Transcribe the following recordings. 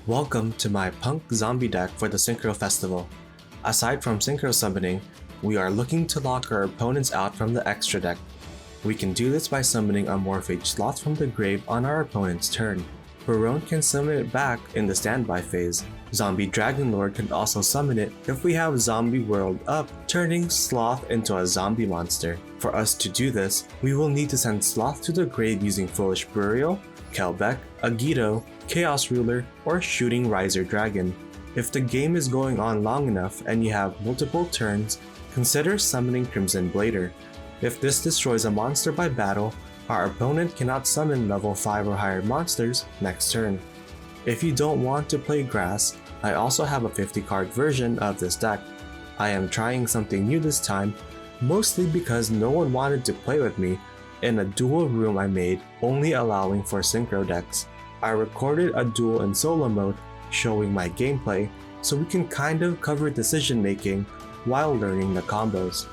Welcome to my Punk Zombie deck for the Synchro Festival. Aside from Synchro summoning, we are looking to lock our opponents out from the extra deck. We can do this by summoning Amorphage Sloth from the grave on our opponent's turn. Barone can summon it back in the standby phase. Zombie Dragon Lord can also summon it if we have Zombie World up, turning Sloth into a zombie monster. For us to do this, we will need to send Sloth to the grave using Foolish Burial, Kelbeck, yugioh, Chaos Ruler, or Shooting Riser Dragon. If the game is going on long enough and you have multiple turns, consider summoning Crimson Blader. If this destroys a monster by battle, our opponent cannot summon level 5 or higher monsters next turn. If you don't want to play Grass, I also have a 50 card version of this deck. I am trying something new this time, mostly because no one wanted to play with me in a duel room I made only allowing for synchro decks. I recorded a duel in solo mode showing my gameplay so we can kind of cover decision making while learning the combos.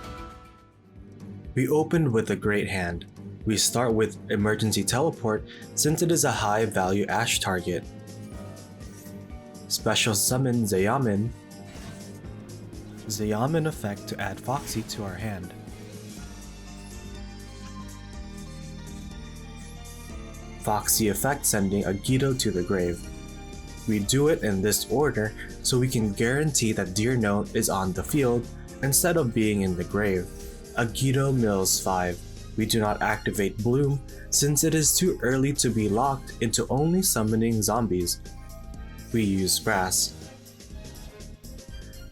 We opened with a great hand. We start with Emergency Teleport since it is a high value Ash target. Special Summon Zeyamin. Zeyamin effect to add Foxy to our hand. Foxy effect sending yugioh to the grave. We do it in this order so we can guarantee that Deer Note is on the field instead of being in the grave. Yugioh mills 5. We do not activate Bloom since it is too early to be locked into only summoning zombies. We use Grass.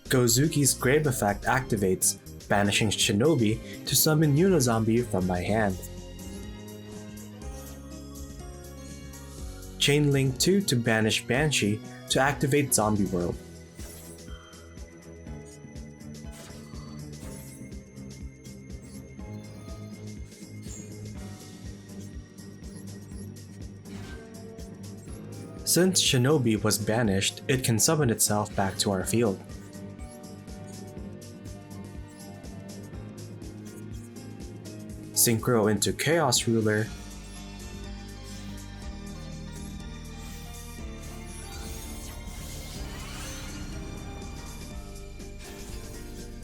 Gozuki's Grave effect activates, banishing Shinobi to summon Unizombie from my hand. Chainlink 2 to banish Banshee to activate Zombie World. Since Shinobi was banished, it can summon itself back to our field. Synchro into Chaos Ruler.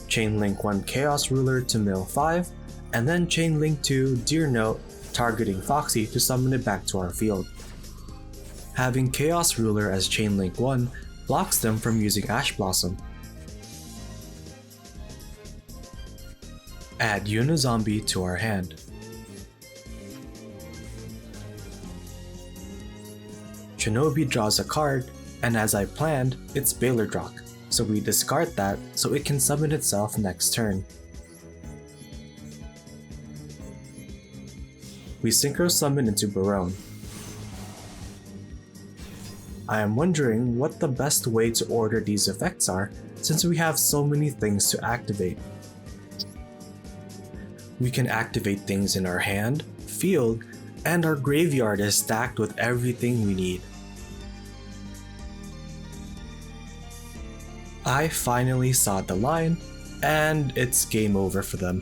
Chainlink 1 Chaos Ruler to mill 5, and then Chainlink 2 Deer Note, targeting Foxy to summon it back to our field. Having Chaos Ruler as Chainlink 1 blocks them from using Ash Blossom. Add Unizombie to our hand. Shinobi draws a card, and as I planned, it's Baylordrock, so we discard that so it can summon itself next turn. We Synchro Summon into Barone. I am wondering what the best way to order these effects are since we have so many things to activate. We can activate things in our hand, field, and our graveyard is stacked with everything we need. I finally saw the line, and it's game over for them.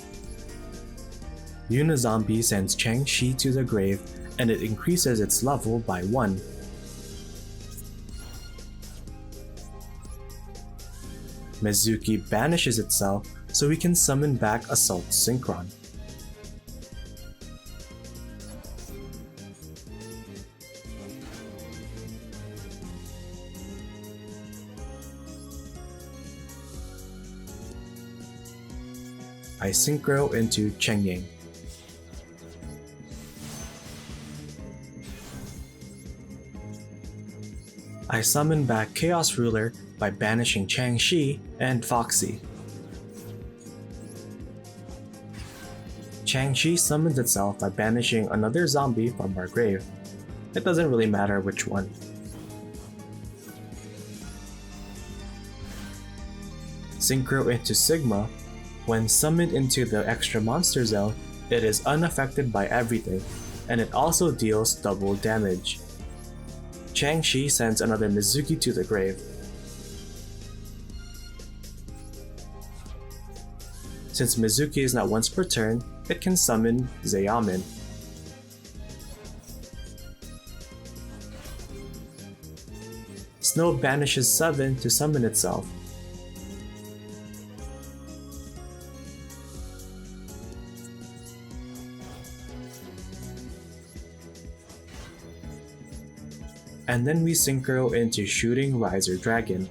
Unizombie sends Chang-Chi to the grave and it increases its level by 1. Mizuki banishes itself so we can summon back Assault Synchron. I Synchro into Chengying. I summon back Chaos Ruler by banishing Chang-Chi and Foxy. Chang-Chi summons itself by banishing another zombie from our grave. It doesn't really matter which one. Synchro into Sigma. When summoned into the extra monster zone, it is unaffected by everything, and it also deals double damage. Chang-Chi sends another Mizuki to the grave. Since Mizuki is not once per turn, it can summon Zeyamin. Snow banishes 7 to summon itself. And then we synchro into Shooting Riser Dragon.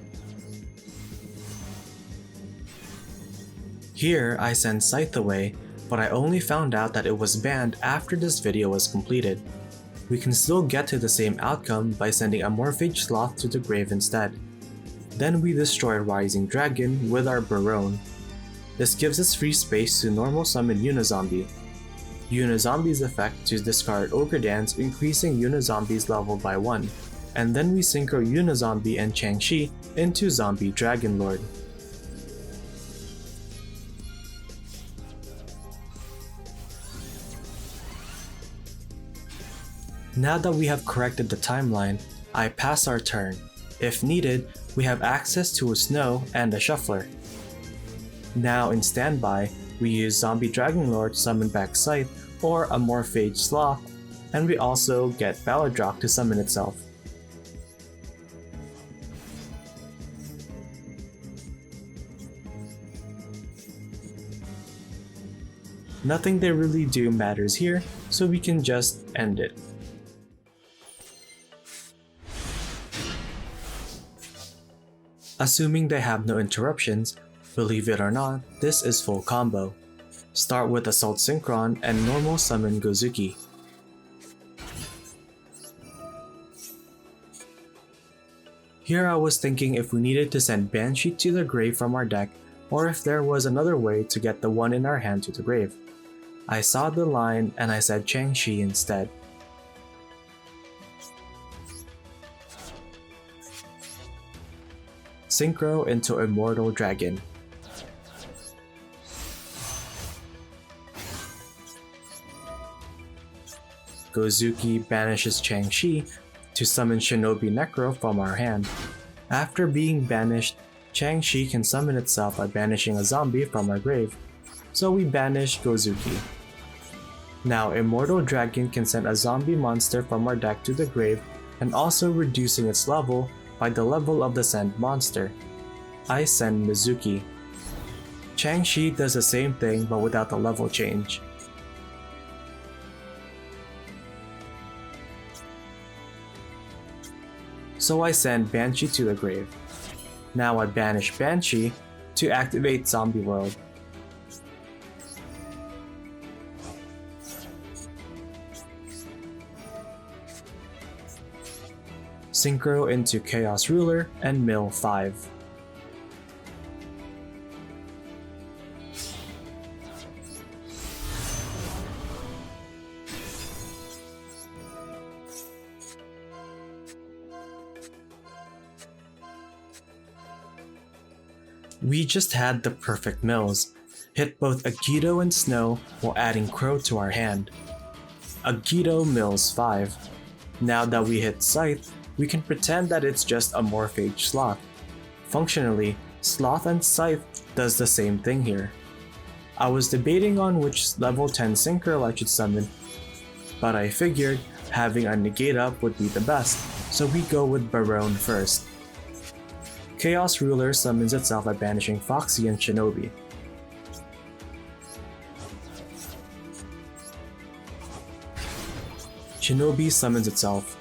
Here I send Scythe away, but I only found out that it was banned after this video was completed. We can still get to the same outcome by sending Amorphage Sloth to the grave instead. Then we destroy Rising Dragon with our Barone. This gives us free space to normal summon Unizombie. Unizombies effect to discard Ogre Dance, increasing Unizombies level by 1. And then we synchro Unizombie and Changshi into Zombie Dragon Lord. Now that we have corrected the timeline, I pass our turn. If needed, we have access to a Snow and a Shuffler. Now in standby, we use Zombie Dragon Lord to summon back Scythe or Amorphage Sloth, and we also get Baladrock to summon itself. Nothing they really do matters here, so we can just end it. Assuming they have no interruptions, believe it or not, this is full combo. Start with Assault Synchron and normal summon Gozuki. Here I was thinking if we needed to send Banshee to the grave from our deck, or if there was another way to get the one in our hand to the grave. I saw the line and I said Changshi instead. Synchro into Immortal Dragon. Gozuki banishes Changshi to summon Shinobi Necro from our hand. After being banished, Changshi can summon itself by banishing a zombie from our grave, so we banish Gozuki. Now Immortal Dragon can send a zombie monster from our deck to the grave and also reducing its level by the level of the send monster. I send Mizuki. Changshi does the same thing but without the level change. So I send Banshee to the grave. Now I banish Banshee to activate Zombie World. Synchro into Chaos Ruler and mill 5. We just had the perfect mills. Hit both Yugioh and Snow while adding Crow to our hand. Yugioh mills 5. Now that we hit Scythe, we can pretend that it's just Amorphage Sloth. Functionally, Sloth and Scythe does the same thing here. I was debating on which level 10 Synchro I should summon, but I figured having a negate up would be the best, so we go with Barone first. Chaos Ruler summons itself by banishing Foxy and Shinobi. Shinobi summons itself.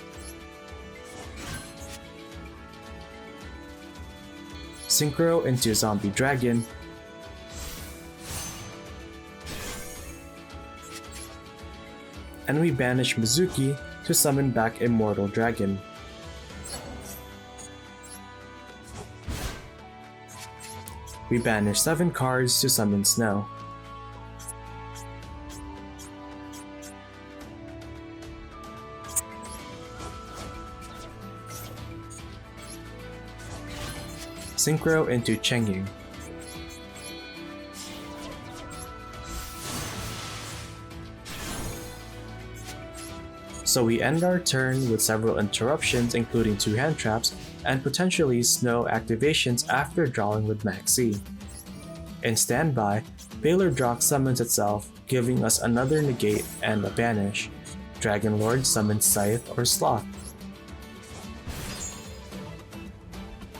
Synchro into Zombie Dragon. And we banish Mizuki to summon back Immortal Dragon. We banish 7 cards to summon Snow. Synchro into Chengying. So we end our turn with several interruptions including 2 hand traps and potentially Snow activations after drawing with Maxi. In standby, Baladrock summons itself, giving us another negate and a banish. Dragon Lord summons Scythe or Sloth.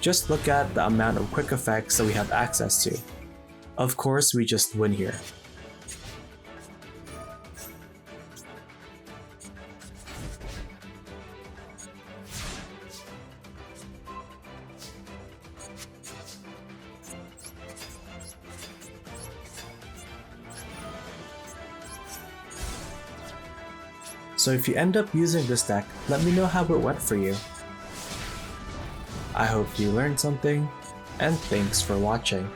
Just look at the amount of quick effects that we have access to. Of course, we just win here. So if you end up using this deck, let me know how it went for you. I hope you learned something, and thanks for watching.